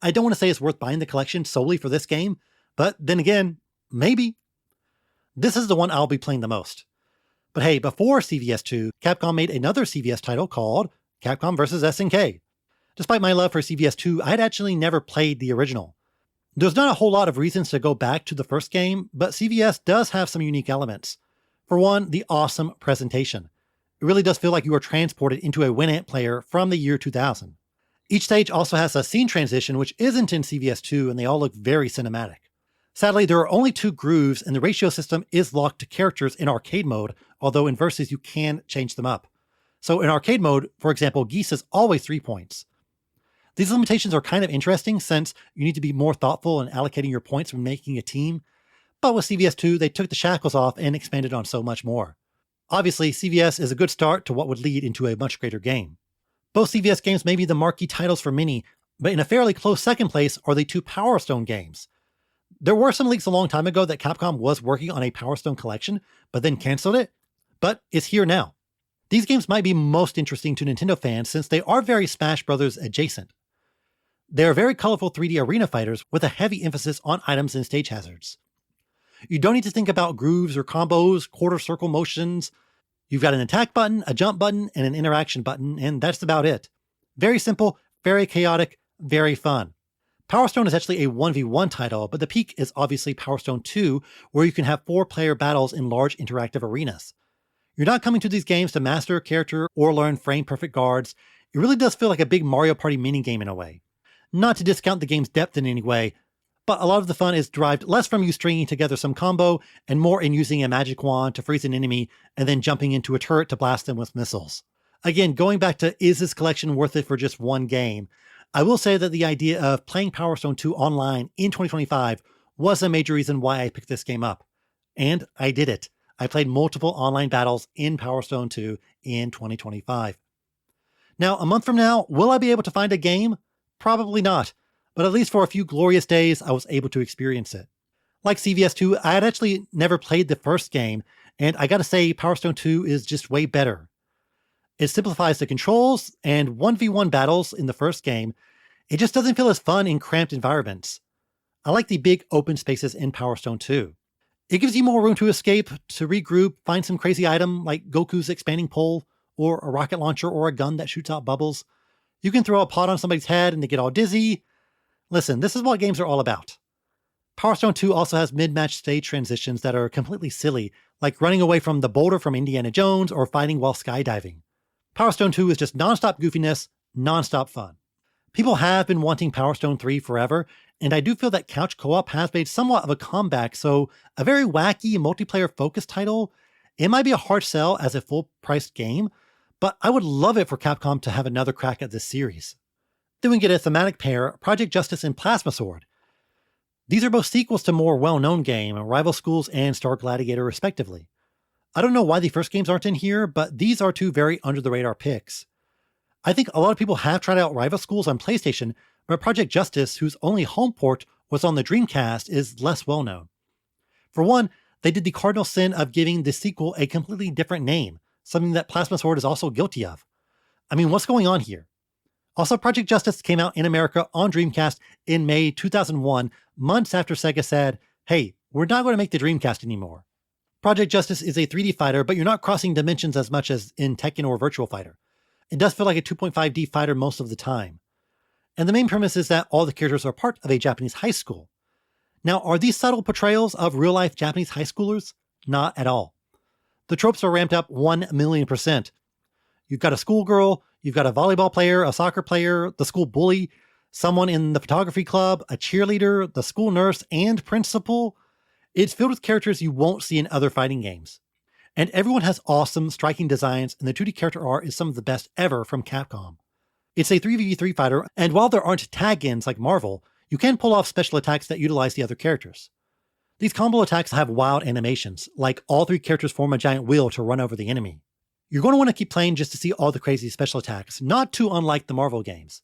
I don't want to say it's worth buying the collection solely for this game, but then again, maybe. This is the one I'll be playing the most. But hey, before CVS2, Capcom made another CVS title called Capcom vs. SNK. Despite my love for CVS2, I had actually never played the original. There's not a whole lot of reasons to go back to the first game, but CVS does have some unique elements. For one, the awesome presentation. It really does feel like you are transported into a Winamp player from the year 2000. Each stage also has a scene transition which isn't in CVS2, and they all look very cinematic. Sadly, there are only 2 grooves, and the ratio system is locked to characters in arcade mode, although in Versus you can change them up. So in arcade mode, for example, Geese is always 3 points. These limitations are kind of interesting since you need to be more thoughtful in allocating your points when making a team, but with CVS2, they took the shackles off and expanded on so much more. Obviously, CVS is a good start to what would lead into a much greater game. Both CVS games may be the marquee titles for many, but in a fairly close second place are the 2 Power Stone games. There were some leaks a long time ago that Capcom was working on a Power Stone collection, but then canceled it, but it's here now. These games might be most interesting to Nintendo fans since they are very Smash Bros. Adjacent. They are very colorful 3D arena fighters with a heavy emphasis on items and stage hazards. You don't need to think about grooves or combos, quarter circle motions. You've got an attack button, a jump button, and an interaction button, and that's about it. Very simple, very chaotic, very fun. Power Stone is actually a 1v1 title, but the peak is obviously Power Stone 2, where you can have 4-player battles in large interactive arenas. You're not coming to these games to master a character or learn frame-perfect guards. It really does feel like a big Mario Party minigame in a way. Not to discount the game's depth in any way, but a lot of the fun is derived less from you stringing together some combo and more in using a magic wand to freeze an enemy and then jumping into a turret to blast them with missiles. Again, going back to is this collection worth it for just one game, I will say that the idea of playing Power Stone 2 online in 2025 was a major reason why I picked this game up. And I did it. I played multiple online battles in Power Stone 2 in 2025. Now, a month from now, will I be able to find a game? Probably not, but at least for a few glorious days, I was able to experience it. Like CVS2, I had actually never played the first game, and I gotta say, Power Stone 2 is just way better. It simplifies the controls, and 1v1 battles in the first game, it just doesn't feel as fun in cramped environments. I like the big open spaces in Power Stone 2. It gives you more room to escape, to regroup, find some crazy item like Goku's expanding pole, or a rocket launcher or a gun that shoots out bubbles. You can throw a pot on somebody's head and they get all dizzy. Listen, this is what games are all about. Power Stone 2 also has mid-match stage transitions that are completely silly, like running away from the boulder from Indiana Jones or fighting while skydiving. Power Stone 2 is just non-stop goofiness, non-stop fun. People have been wanting Power Stone 3 forever, and I do feel that couch co-op has made somewhat of a comeback, so a very wacky multiplayer-focused title, it might be a hard sell as a full-priced game, but I would love it for Capcom to have another crack at this series. Then we get a thematic pair, Project Justice and Plasma Sword. These are both sequels to more well-known game, Rival Schools and Star Gladiator respectively. I don't know why the first games aren't in here, but these are two very under-the-radar picks. I think a lot of people have tried out Rival Schools on PlayStation, but Project Justice, whose only home port was on the Dreamcast, is less well-known. For one, they did the cardinal sin of giving the sequel a completely different name, something that Plasma Sword is also guilty of. I mean, what's going on here? Also, Project Justice came out in America on Dreamcast in May 2001, months after Sega said, hey, we're not going to make the Dreamcast anymore. Project Justice is a 3D fighter, but you're not crossing dimensions as much as in Tekken or Virtua Fighter. It does feel like a 2.5D fighter most of the time. And the main premise is that all the characters are part of a Japanese high school. Now, are these subtle portrayals of real-life Japanese high schoolers? Not at all. The tropes are ramped up 1,000,000%. You've got a schoolgirl, you've got a volleyball player, a soccer player, the school bully, someone in the photography club, a cheerleader, the school nurse, and principal. It's filled with characters you won't see in other fighting games. And everyone has awesome, striking designs, and the 2D character art is some of the best ever from Capcom. It's a 3v3 fighter, and while there aren't tag-ins like Marvel, you can pull off special attacks that utilize the other characters. These combo attacks have wild animations, like all three characters form a giant wheel to run over the enemy. You're going to want to keep playing just to see all the crazy special attacks, not too unlike the Marvel games.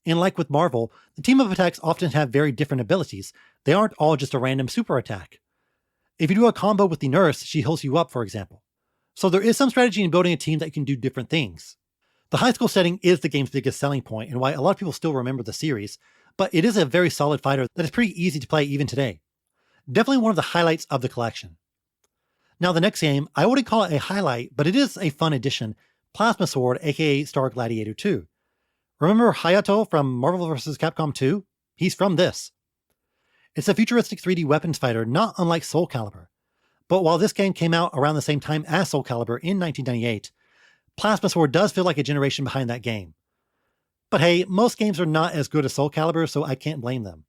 And like with Marvel, the team of attacks often have very different abilities. They aren't all just a random super attack. If you do a combo with the nurse, she heals you up, for example. So there is some strategy in building a team that can do different things. The high school setting is the game's biggest selling point and why a lot of people still remember the series, but it is a very solid fighter that is pretty easy to play even today. Definitely one of the highlights of the collection. Now the next game, I wouldn't call it a highlight, but it is a fun addition, Plasma Sword, aka Star Gladiator 2. Remember Hayato from Marvel vs. Capcom 2? He's from this. It's a futuristic 3D weapons fighter not unlike Soul Calibur. But while this game came out around the same time as Soul Calibur in 1998, Plasma Sword does feel like a generation behind that game. But hey, most games are not as good as Soul Calibur, so I can't blame them.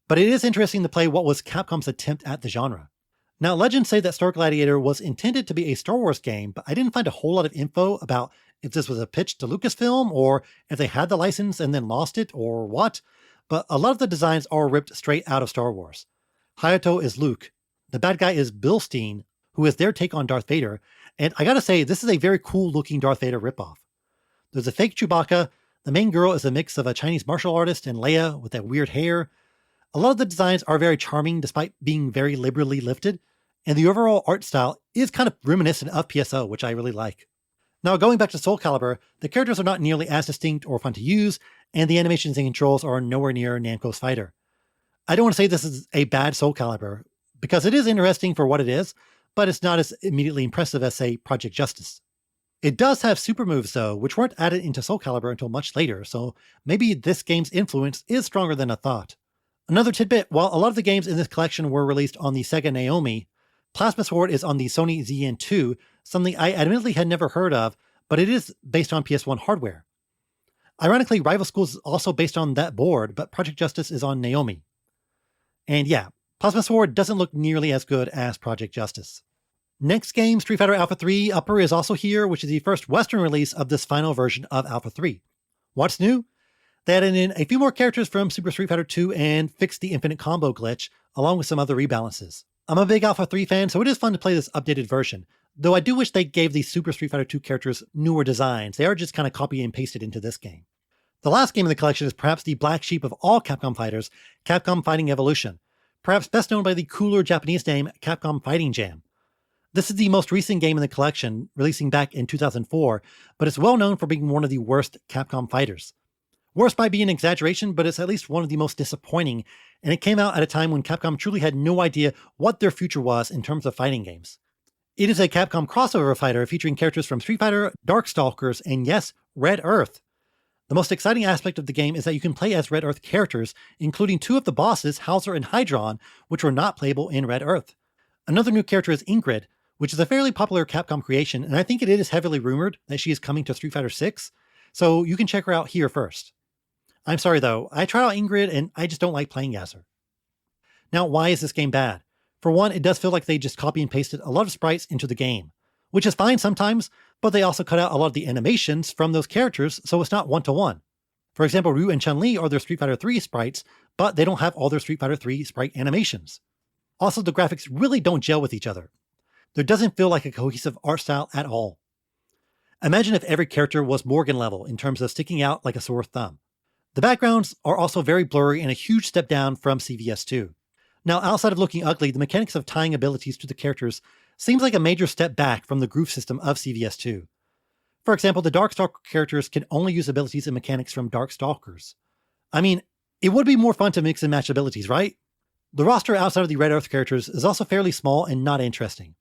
But it is interesting to play what was Capcom's attempt at the genre. Now, legends say that Star Gladiator was intended to be a Star Wars game, but I didn't find a whole lot of info about if this was a pitch to Lucasfilm, or if they had the license and then lost it, or what. But a lot of the designs are ripped straight out of Star Wars. Hayato is Luke. The bad guy is Bilstein, who is their take on Darth Vader, and I gotta say, this is a very cool looking Darth Vader ripoff. There's a fake Chewbacca, the main girl is a mix of a Chinese martial artist and Leia with that weird hair. A lot of the designs are very charming despite being very liberally lifted, and the overall art style is kind of reminiscent of PSO, which I really like. Now, going back to Soul Calibur, the characters are not nearly as distinct or fun to use, and the animations and controls are nowhere near Namco's Fighter. I don't want to say this is a bad Soul Calibur, because it is interesting for what it is, but it's not as immediately impressive as, say, Project Justice. It does have super moves, though, which weren't added into Soul Calibur until much later, so maybe this game's influence is stronger than I thought. Another tidbit, while a lot of the games in this collection were released on the Sega Naomi, Plasma Sword is on the Sony ZN2, something I admittedly had never heard of, but it is based on PS1 hardware. Ironically, Rival Schools is also based on that board, but Project Justice is on Naomi. And yeah, Plasma Sword doesn't look nearly as good as Project Justice. Next game, Street Fighter Alpha 3 Upper is also here, which is the first Western release of this final version of Alpha 3. What's new? They added in a few more characters from Super Street Fighter 2 and fixed the infinite combo glitch, along with some other rebalances. I'm a big Alpha 3 fan, so it is fun to play this updated version, Though I do wish they gave these Super Street Fighter II characters newer designs. They are just kind of copy and pasted into this game. The last game in the collection is perhaps the black sheep of all Capcom fighters, Capcom Fighting Evolution, perhaps best known by the cooler Japanese name Capcom Fighting Jam. This is the most recent game in the collection, releasing back in 2004, but it's well known for being one of the worst Capcom fighters. Worst might be an exaggeration, but it's at least one of the most disappointing, and it came out at a time when Capcom truly had no idea what their future was in terms of fighting games. It is a Capcom crossover fighter featuring characters from Street Fighter, Darkstalkers, and yes, Red Earth. The most exciting aspect of the game is that you can play as Red Earth characters, including two of the bosses, Hauser and Hydron, which were not playable in Red Earth. Another new character is Ingrid, which is a fairly popular Capcom creation, and I think it is heavily rumored that she is coming to Street Fighter VI, so you can check her out here first. I'm sorry though, I tried out Ingrid and I just don't like playing as her. Now, why is this game bad? For one, it does feel like they just copy and pasted a lot of sprites into the game, which is fine sometimes, but they also cut out a lot of the animations from those characters, so it's not one-to-one. For example, Ryu and Chun-Li are their Street Fighter III sprites, but they don't have all their Street Fighter III sprite animations. Also, the graphics really don't gel with each other. There doesn't feel like a cohesive art style at all. Imagine if every character was Morgan level in terms of sticking out like a sore thumb. The backgrounds are also very blurry and a huge step down from CVS2. Now, outside of looking ugly, the mechanics of tying abilities to the characters seems like a major step back from the groove system of CVS2. For example, the Darkstalker characters can only use abilities and mechanics from Darkstalkers. I mean, it would be more fun to mix and match abilities, right? The roster outside of the Red Earth characters is also fairly small and not interesting.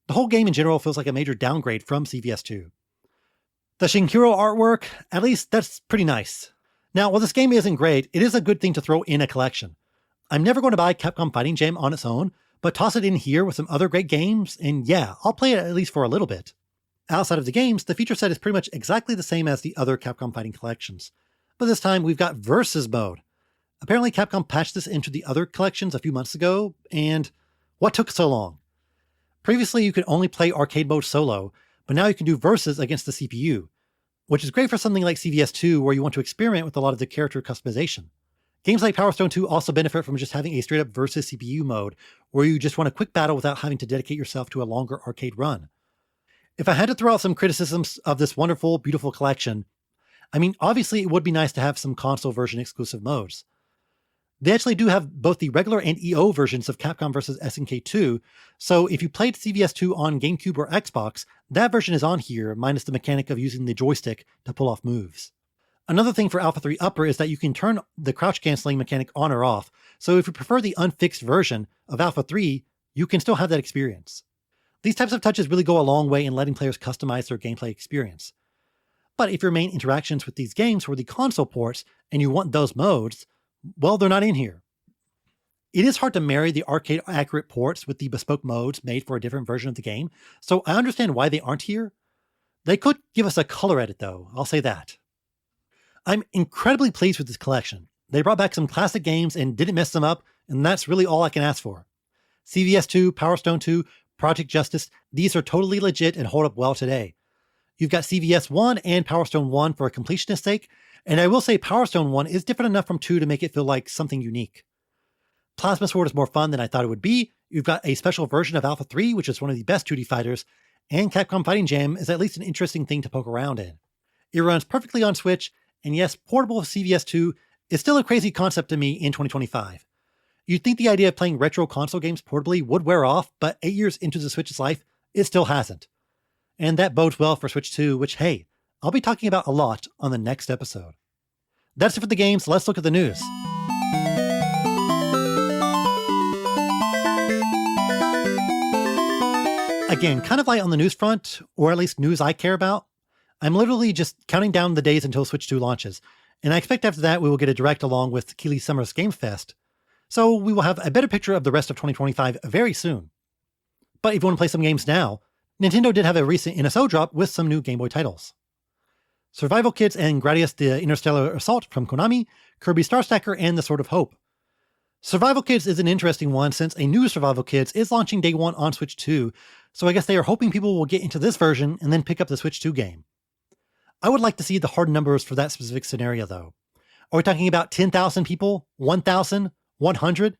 The whole game in general feels like a major downgrade from CVS2. The Shinkiro artwork, at least that's pretty nice. Now, while this game isn't great, it is a good thing to throw in a collection. I'm never going to buy Capcom Fighting Jam on its own, but toss it in here with some other great games, and yeah, I'll play it at least for a little bit. Outside of the games, the feature set is pretty much exactly the same as the other Capcom Fighting collections. But this time, we've got Versus Mode. Apparently, Capcom patched this into the other collections a few months ago, and what took so long? Previously, you could only play arcade mode solo, but now you can do Versus against the CPU, which is great for something like CVS2 where you want to experiment with a lot of the character customization. Games like Power Stone 2 also benefit from just having a straight-up versus CPU mode, where you just want a quick battle without having to dedicate yourself to a longer arcade run. If I had to throw out some criticisms of this wonderful, beautiful collection, I mean, obviously it would be nice to have some console version exclusive modes. They actually do have both the regular and EO versions of Capcom vs. SNK 2, so if you played CVS2 on GameCube or Xbox, that version is on here, minus the mechanic of using the joystick to pull off moves. Another thing for Alpha 3 Upper is that you can turn the crouch canceling mechanic on or off, so if you prefer the unfixed version of Alpha 3, you can still have that experience. These types of touches really go a long way in letting players customize their gameplay experience. But if your main interactions with these games were the console ports and you want those modes, well, they're not in here. It is hard to marry the arcade accurate ports with the bespoke modes made for a different version of the game, so I understand why they aren't here. They could give us a color edit though, I'll say that. I'm incredibly pleased with this collection. They brought back some classic games and didn't mess them up, and that's really all I can ask for. CVS2, Power Stone 2, Project Justice, these are totally legit and hold up well today. You've got CVS 1 and Power Stone 1 for a completionist sake, and I will say Power Stone 1 is different enough from 2 to make it feel like something unique. Plasma Sword is more fun than I thought it would be. You've got a special version of Alpha 3, which is one of the best 2D fighters, and Capcom Fighting Jam is at least an interesting thing to poke around in. It runs perfectly on Switch, and yes, portable CVS2 is still a crazy concept to me in 2025. You'd think the idea of playing retro console games portably would wear off, but 8 years into the Switch's life, it still hasn't. And that bodes well for Switch 2, which, hey, I'll be talking about a lot on the next episode. That's it for the games. Let's look at the news. Again, kind of light on the news front, or at least news I care about. I'm literally just counting down the days until Switch 2 launches, and I expect after that we will get a direct along with Keighley Summer's Game Fest, so we will have a better picture of the rest of 2025 very soon. But if you want to play some games now, Nintendo did have a recent NSO drop with some new Game Boy titles. Survival Kids and Gradius the Interstellar Assault from Konami, Kirby Star Stacker, and The Sword of Hope. Survival Kids is an interesting one since a new Survival Kids is launching day one on Switch 2, so I guess they are hoping people will get into this version and then pick up the Switch 2 game. I would like to see the hard numbers for that specific scenario though. Are we talking about 10,000 people? 1,000? 100?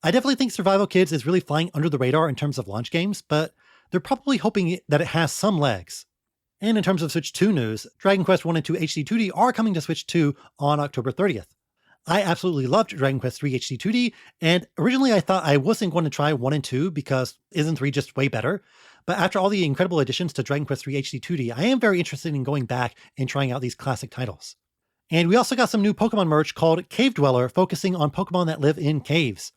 I definitely think Survival Kids is really flying under the radar in terms of launch games, but they're probably hoping that it has some legs. And in terms of Switch 2 news, Dragon Quest 1 and 2 HD 2D are coming to Switch 2 on October 30th. I absolutely loved Dragon Quest 3 HD 2D, and originally I thought I wasn't going to try 1 and 2 because isn't 3 just way better? But after all the incredible additions to Dragon Quest 3 HD 2D, I am very interested in going back and trying out these classic titles. And we also got some new Pokemon merch called Cave Dweller, focusing on Pokemon that live in caves.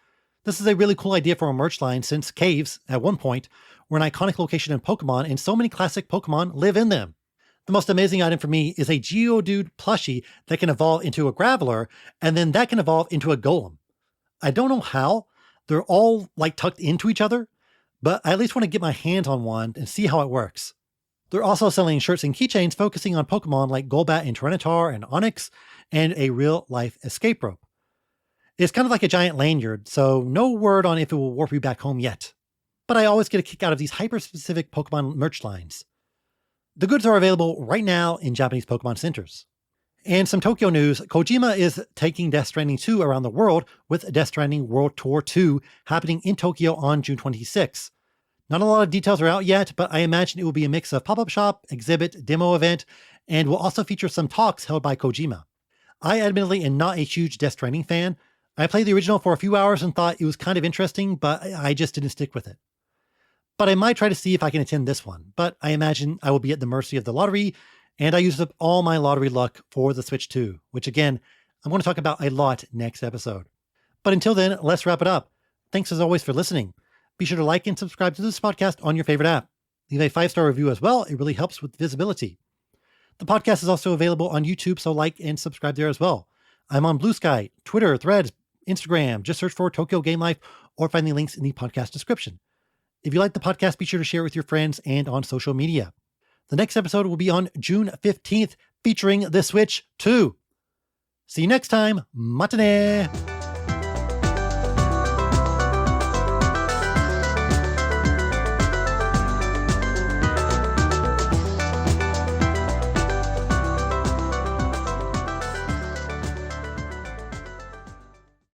This is a really cool idea for a merch line since caves, at one point, were an iconic location in Pokemon and so many classic Pokemon live in them. The most amazing item for me is a Geodude plushie that can evolve into a Graveler, and then that can evolve into a Golem. I don't know how, they're all like tucked into each other, but I at least want to get my hands on one and see how it works. They're also selling shirts and keychains focusing on Pokemon like Golbat and Tyranitar and Onix, and a real-life escape rope. It's kind of like a giant lanyard, so no word on if it will warp you back home yet. But I always get a kick out of these hyper-specific Pokemon merch lines. The goods are available right now in Japanese Pokemon centers. And some Tokyo news, Kojima is taking Death Stranding 2 around the world with Death Stranding World Tour 2 happening in Tokyo on June 26. Not a lot of details are out yet, but I imagine it will be a mix of pop-up shop, exhibit, demo event, and will also feature some talks held by Kojima. I admittedly am not a huge Death Stranding fan. I played the original for a few hours and thought it was kind of interesting, but I just didn't stick with it. But I might try to see if I can attend this one, but I imagine I will be at the mercy of the lottery, and I used up all my lottery luck for the Switch 2, which again, I'm going to talk about a lot next episode. But until then, let's wrap it up. Thanks as always for listening. Be sure to like and subscribe to this podcast on your favorite app. Leave a 5-star review as well. It really helps with visibility. The podcast is also available on YouTube, so like and subscribe there as well. I'm on Blue Sky, Twitter, Threads, Instagram. Just search for Tokyo Game Life or find the links in the podcast description. If you like the podcast, be sure to share it with your friends and on social media. The next episode will be on June 15th, featuring the Switch 2. See you next time. Matane!